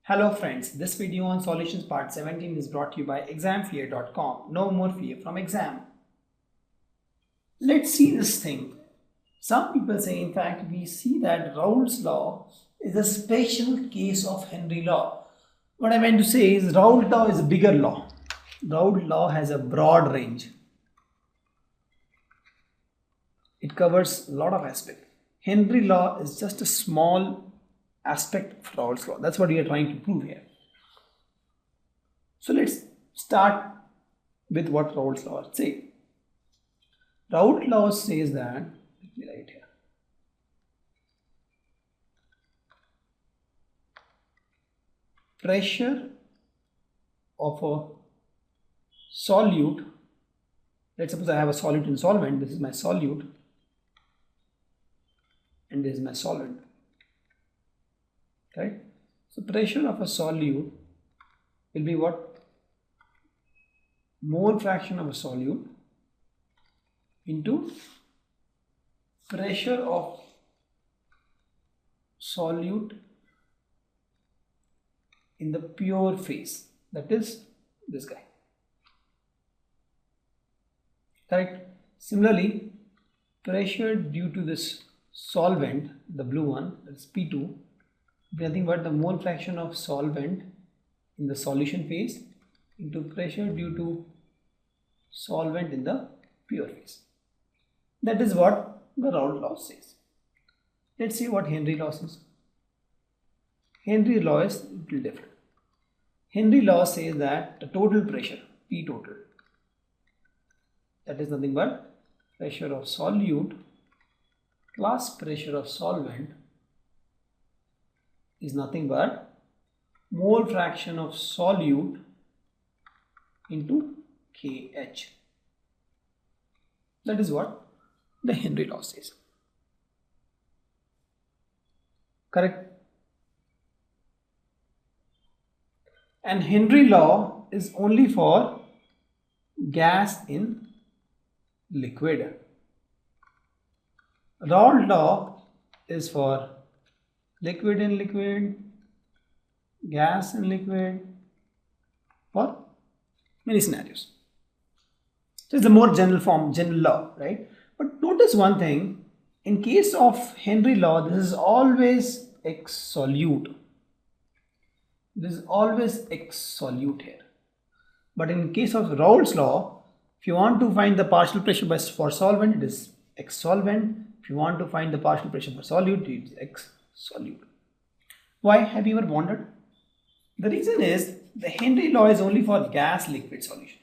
Hello friends, this video on solutions part 17 is brought to you by examfear.com. No more fear from exam. Let's see this thing. Some people say, in fact, we see that Raoults law is a special case of Henry law. What I meant to say is Raoult law is a bigger law. Raoult law has a broad range. It covers a lot of aspects. Henry law is just a small aspect of Raoult's law. That's what we are trying to prove here. So let's start with what Raoult's law says. Raoult law says that, let me write here. Pressure of a solute, let's suppose I have a solute and solvent, this is my solute and this is my solvent. Right? So pressure of a solute will be what? Mole fraction of a solute into pressure of solute in the pure phase, that is this guy. Correct? Similarly, pressure due to this solvent, the blue one, that is P2, nothing but the mole fraction of solvent in the solution phase into pressure due to solvent in the pure phase. That is what the Raoult law says. Let's see what Henry law says. Henry law is a little different. Henry law says that the total pressure, P total, that is nothing but pressure of solute plus pressure of solvent is nothing but mole fraction of solute into KH. That is what the Henry law says. Correct? And Henry law is only for gas in liquid. Raoult law is for liquid in liquid, gas in liquid, for many scenarios. So it's a more general form, general law, right? But notice one thing, in case of Henry law, this is always X solute. This is always X solute here. But in case of Raoult's law, if you want to find the partial pressure for solvent, it is X solvent. If you want to find the partial pressure for solute, it is X solute. Why? Have you ever wondered? The reason is the Henry law is only for gas liquid solution.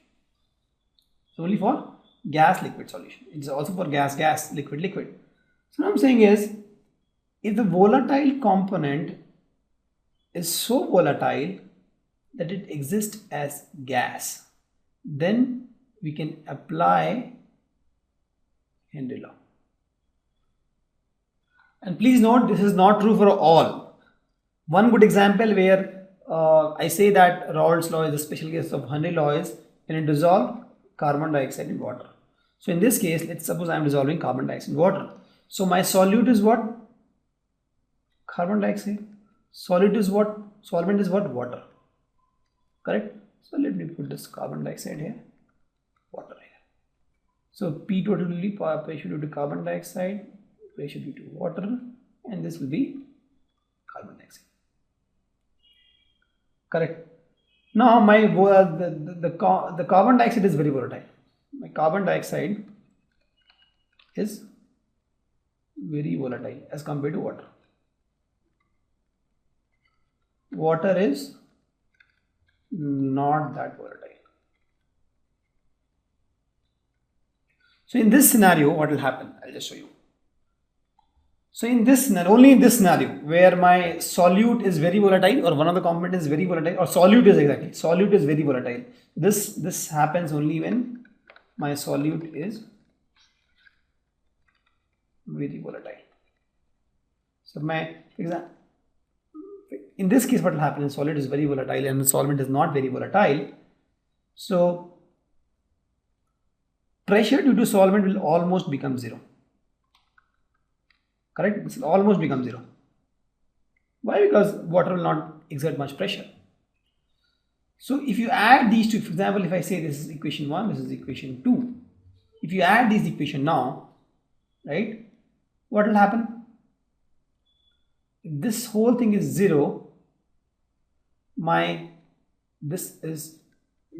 It's only for gas liquid solution. It's also for gas liquid liquid. So what I'm saying is, if the volatile component is so volatile that it exists as gas, then we can apply Henry law. And please note, this is not true for all. One good example where I say that Raoult's law is a special case of Henry law is when it dissolve carbon dioxide in water. So in this case, let's suppose I am dissolving carbon dioxide in water. So my solute is what? Carbon dioxide. Solute is what? Solvent is what? Water. Correct? So let me put this carbon dioxide here, water here. So P total will be pressure due to carbon dioxide, pressure due to water, and this will be carbon dioxide. Correct? Now my the carbon dioxide is very volatile. My carbon dioxide is very volatile as compared to water. Water is not that volatile. So in this scenario, what will happen? I'll just show you. So in this scenario, only in this scenario where my solute is very volatile, or one of the components is very volatile, or solute is very volatile. This happens only when my solute is very volatile. So my example, in this case, what will happen is solid is very volatile and the solvent is not very volatile. So pressure due to solvent will almost become zero. Correct? This will almost become zero. Why? Because water will not exert much pressure. So if you add these two, for example, if I say this is equation 1, this is equation 2, if you add these equation now, right, what will happen? If this whole thing is 0, this is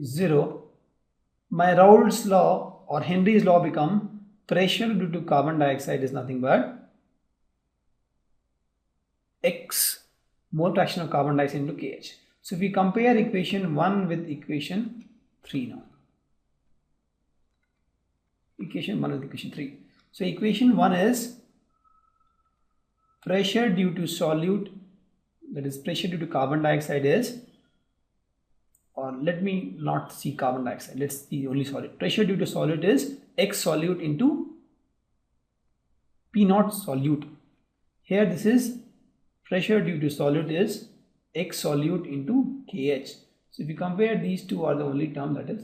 0, my Raoults law or Henry's law become pressure due to carbon dioxide is nothing but X mole fraction of carbon dioxide into KH. So if we compare equation 1 with equation 3 now. Equation 1 with equation 3. So equation 1 is pressure due to solute, that is pressure due to carbon dioxide is, or let me not see carbon dioxide, let's see only solute. Pressure due to solute is X solute into P naught solute. Here this is pressure due to solute is X solute into KH. So if you compare, these two are the only term that is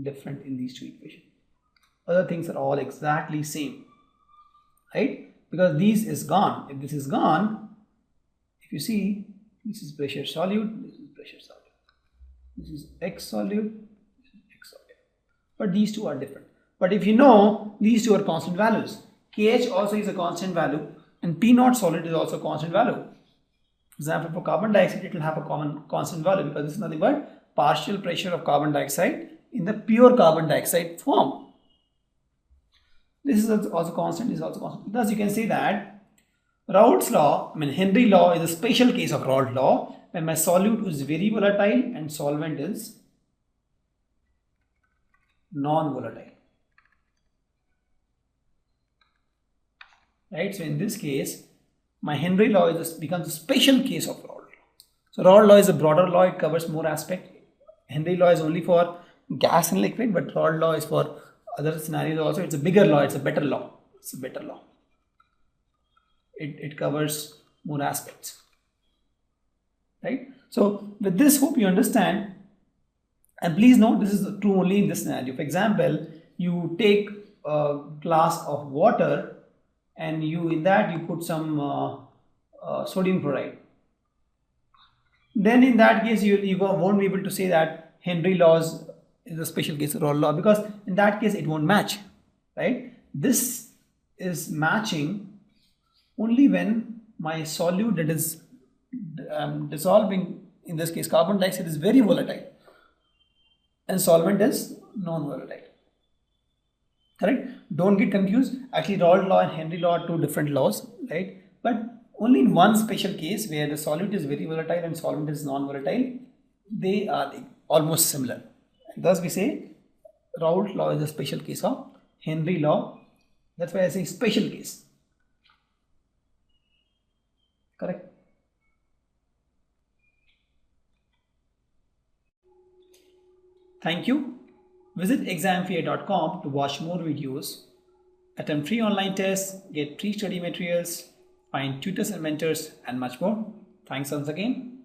different in these two equations. Other things are all exactly same, right? Because these is gone. If this is gone, if you see, this is pressure solute, this is pressure solute. This is X solute, this is X solute. But these two are different. But if you know, these two are constant values. KH also is a constant value and P naught solute is also a constant value. For example, for carbon dioxide, it will have a common constant value because this is nothing but partial pressure of carbon dioxide in the pure carbon dioxide form. This is also constant, this is also constant. Thus, you can say that Raoults law, Henry law is a special case of Raoult law when my solute is very volatile and solvent is non-volatile. Right? So in this case, my Henry law becomes a special case of Raoult law. So Raoult law is a broader law, it covers more aspects. Henry law is only for gas and liquid, but Raoult law is for other scenarios also. It's a bigger law, it's a better law. It's a better law. It covers more aspects. Right? So with this, hope you understand. And please note, this is true only in this scenario. For example, you take a glass of water and in that you put some sodium chloride. Then in that case, you won't be able to say that Henry law is a special case of Raoult law, because in that case it won't match, right? This is matching only when my solute that is dissolving, in this case carbon dioxide, is very volatile and solvent is non-volatile. Correct? Don't get confused. Actually, Raoult law and Henry law are two different laws, right? But only in one special case where the solute is very volatile and solvent is non-volatile, they are almost similar. And thus we say Raoult law is a special case of Henry law. That's why I say special case. Correct? Thank you. Visit examfear.com to watch more videos, attempt free online tests, get free study materials, find tutors and mentors, and much more. Thanks once again.